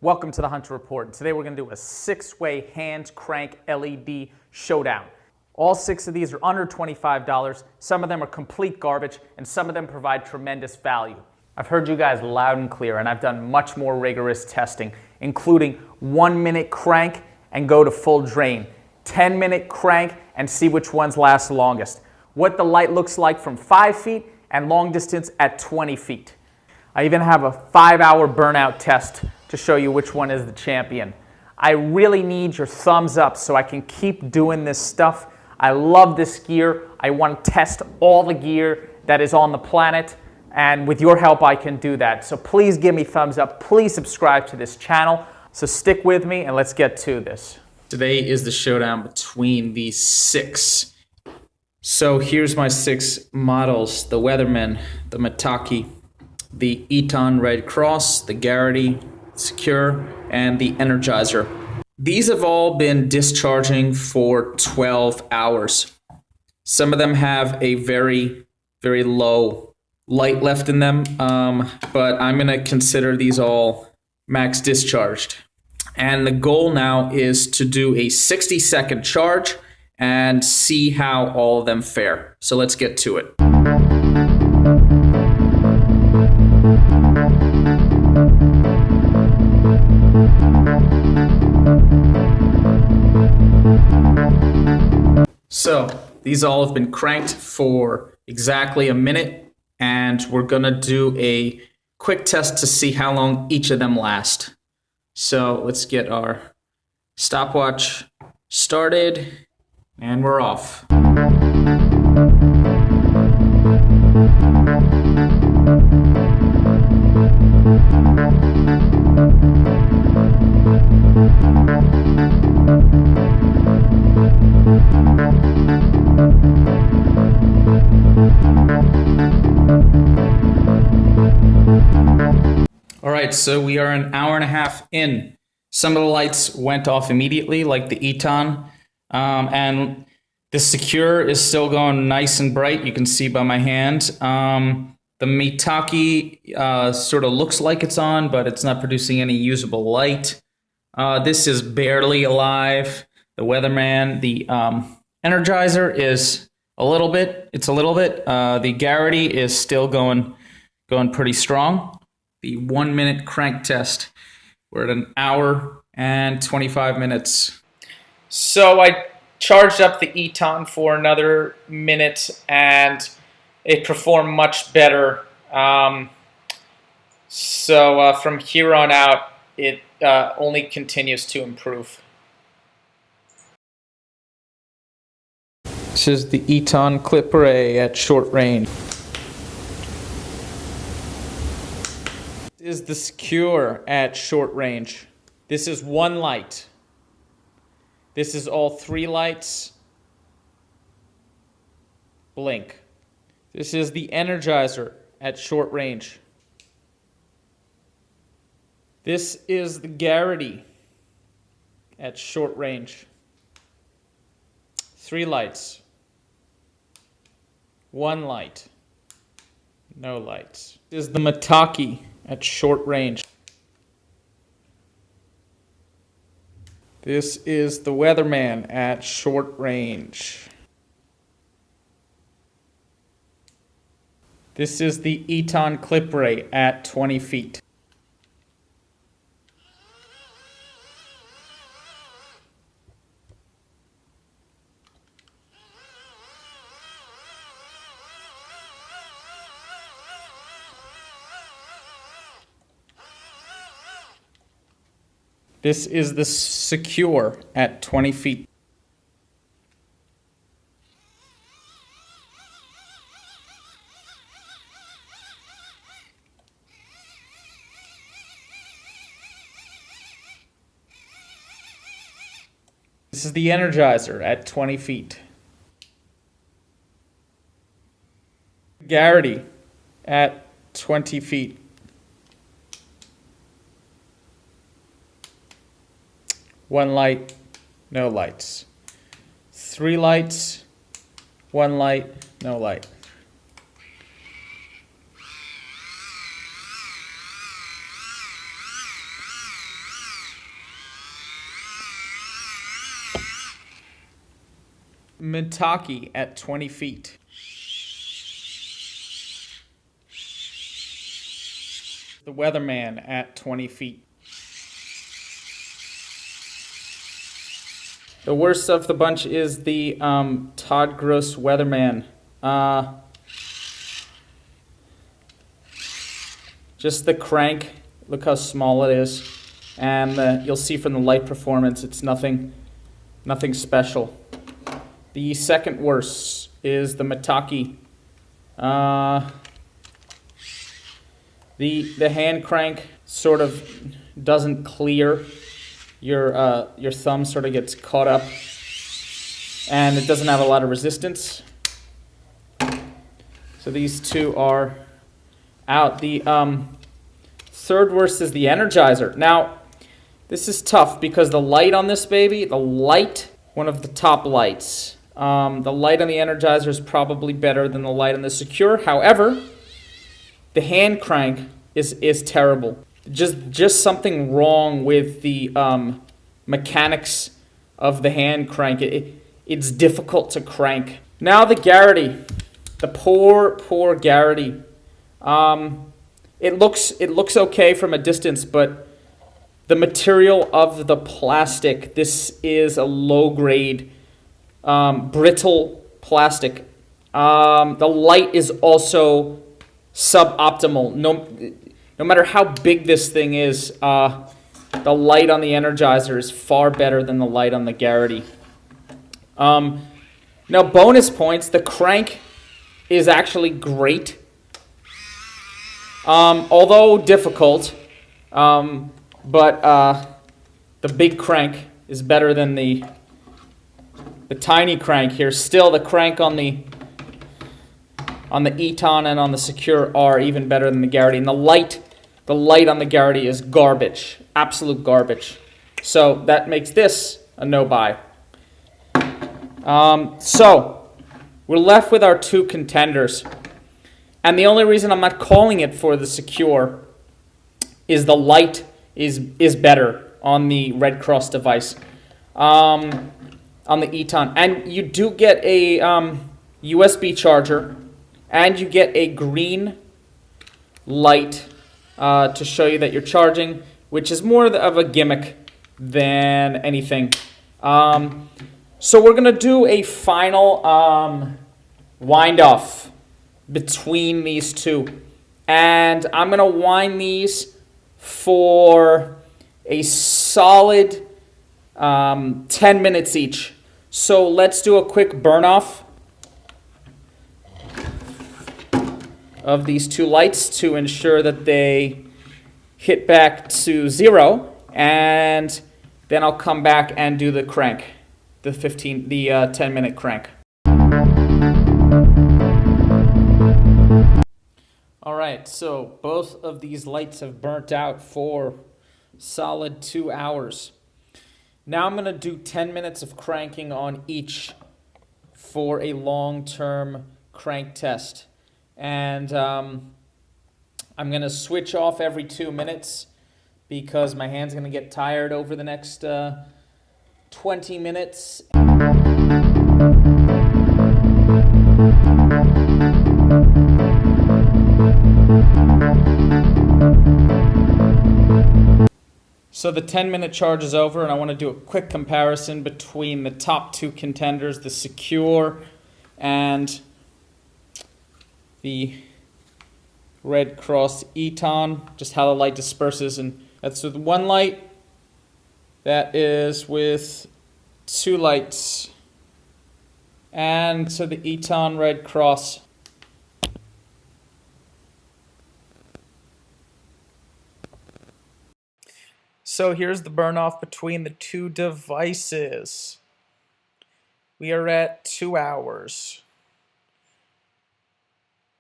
Welcome to the Hunter Report. Today we're going to do a 6-way hand crank LED showdown. All 6 of these are under $25. Some of them are complete garbage, and some of them provide tremendous value. I've heard you guys loud and clear, and I've done much more rigorous testing, including 1-minute crank and go to full drain, 10-minute crank and see which ones last longest, what the light looks like from 5 feet and long distance at 20 feet. I even have a 5-hour burnout test to show you which one is the champion. I really need your thumbs up so I can keep doing this stuff. I love this gear. I want to test all the gear that is on the planet, and with your help I can do that. So please give me thumbs up. Please subscribe to this channel. So stick with me and let's get to this. Today is the showdown between these 6. So here's my 6 models: the Weatherman, the Mitaki, the Eton Red Cross, the Garrity Secure, and the Energizer. These have all been discharging for 12 hours. Some of them have a very, very low light left in them, but I'm going to consider these all max discharged. And the goal now is to do a 60-second charge and see how all of them fare. So let's get to it. So these all have been cranked for exactly a minute, and we're gonna do a quick test to see how long each of them last. So let's get our stopwatch started, and we're off. All right, so we are an hour and a half in. Some of the lights went off immediately, like the Eton, and the Secure is still going nice and bright. You can see by my hand. The Mitaki sort of looks like it's on, but it's not producing any usable light. This is barely alive. The Weatherman, the Energizer is a little bit. The Garrity is still going pretty strong. The 1-minute crank test, we're at an hour and 25 minutes. So I charged up the Eton for another minute, and it performed much better. From here on out, it only continues to improve. This is the Eton Clip Ray at short range. This is the Secure at short range. This is 1 light. This is all 3 lights. Blink. This is the Energizer at short range. This is the Garrity at short range. 3 lights. 1 light. No lights. This is the Mitaki at short range. This is the Weatherman at short range. This is the Eton Clip Ray at 20 feet. This is the Secure at 20 feet. This is the Energizer at 20 feet. Garrity at 20 feet. 1 light, no lights. 3 lights, 1 light, no light. Mitaki at 20 feet. The Weatherman at 20 feet. The worst of the bunch is the Todd Gross Weatherman. Just the crank, look how small it is. And you'll see from the light performance, it's nothing special. The second worst is the Mitaki. The hand crank sort of doesn't clear. Your thumb sort of gets caught up, and it doesn't have a lot of resistance. So these two are out. The third worst is the Energizer. Now, this is tough because the light on this baby, one of the top lights, the light on the Energizer is probably better than the light on the Secure. However, the hand crank is terrible. Just something wrong with the mechanics of the hand crank. It's difficult to crank. Now the Garrity, the poor Garrity. It looks okay from a distance, but the material of the plastic, this is a low-grade, brittle plastic. The light is also suboptimal. No matter how big this thing is, the light on the Energizer is far better than the light on the Garrity. Now, bonus points, the crank is actually great. Although difficult, but the big crank is better than the tiny crank here. Still, the crank on the Eton and on the Secure are even better than the Garrity. And the light on the Garrity is garbage, absolute garbage. So that makes this a no-buy. So we're left with our two contenders. And the only reason I'm not calling it for the Secure is the light is better on the Red Cross device, on the Eton. And you do get a USB charger, and you get a green light to show you that you're charging, which is more of a gimmick than anything. So we're going to do a final wind-off between these two. And I'm going to wind these for a solid 10 minutes each. So let's do a quick burn-off of these two lights to ensure that they hit back to 0, and then I'll come back and do the crank, the 10-minute crank. All right, so both of these lights have burnt out for solid 2 hours. Now I'm going to do 10 minutes of cranking on each for a long-term crank test. And I'm going to switch off every 2 minutes because my hand's going to get tired over the next 20 minutes. So the 10-minute charge is over, and I want to do a quick comparison between the top two contenders, the Secure and the Red Cross Eton, just how the light disperses. And that's with one light. That is with two lights. And so the Eton Red Cross. So here's the burn off between the two devices. We are at 2 hours.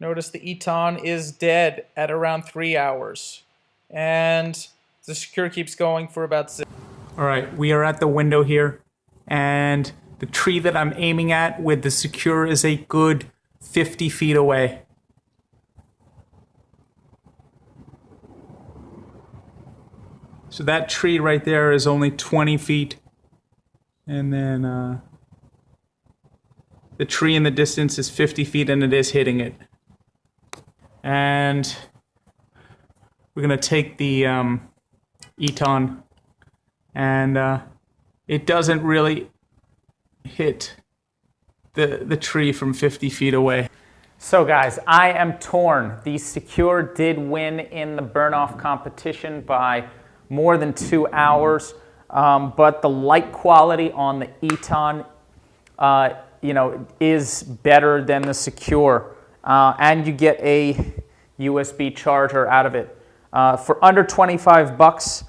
Notice the Eton is dead at around 3 hours. And the Secure keeps going for about 6. All right, we are at the window here. And the tree that I'm aiming at with the Secure is a good 50 feet away. So that tree right there is only 20 feet. And then the tree in the distance is 50 feet and it is hitting it. And we're going to take the Eton, and it doesn't really hit the tree from 50 feet away. So guys, I am torn. The Secure did win in the burn-off competition by more than 2 hours, but the light quality on the Eton is better than the Secure, and you get a USB charger out of it. For under 25 bucks,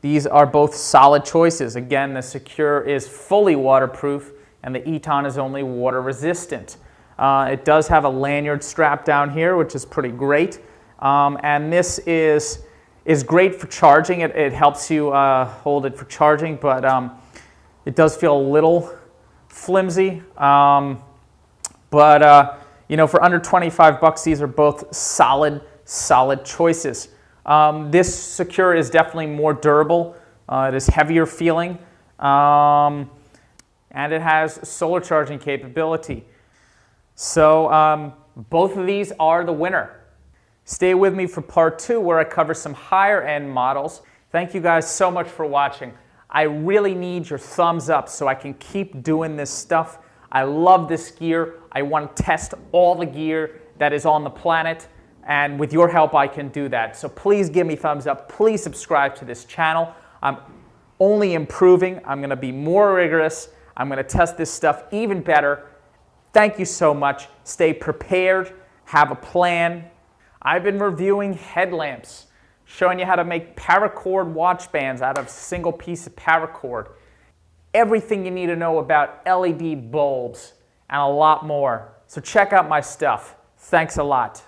these are both solid choices. Again, the Secure is fully waterproof and the Eton is only water resistant. It does have a lanyard strap down here, which is pretty great. And this is great for charging. It helps you hold it for charging, but it does feel a little flimsy. For under 25 bucks, these are both solid choices. This Secure is definitely more durable. It is heavier feeling, and it has solar charging capability. So both of these are the winner. Stay with me for part 2, where I cover some higher end models. Thank you guys so much for watching. I really need your thumbs up so I can keep doing this stuff. I love this gear. I want to test all the gear that is on the planet, and with your help I can do that. So please give me thumbs up. Please subscribe to this channel. I'm only improving. I'm going to be more rigorous. I'm going to test this stuff even better. Thank you so much. Stay prepared. Have a plan. I've been reviewing headlamps, showing you how to make paracord watch bands out of a single piece of paracord. Everything you need to know about LED bulbs and a lot more. So check out my stuff. Thanks a lot.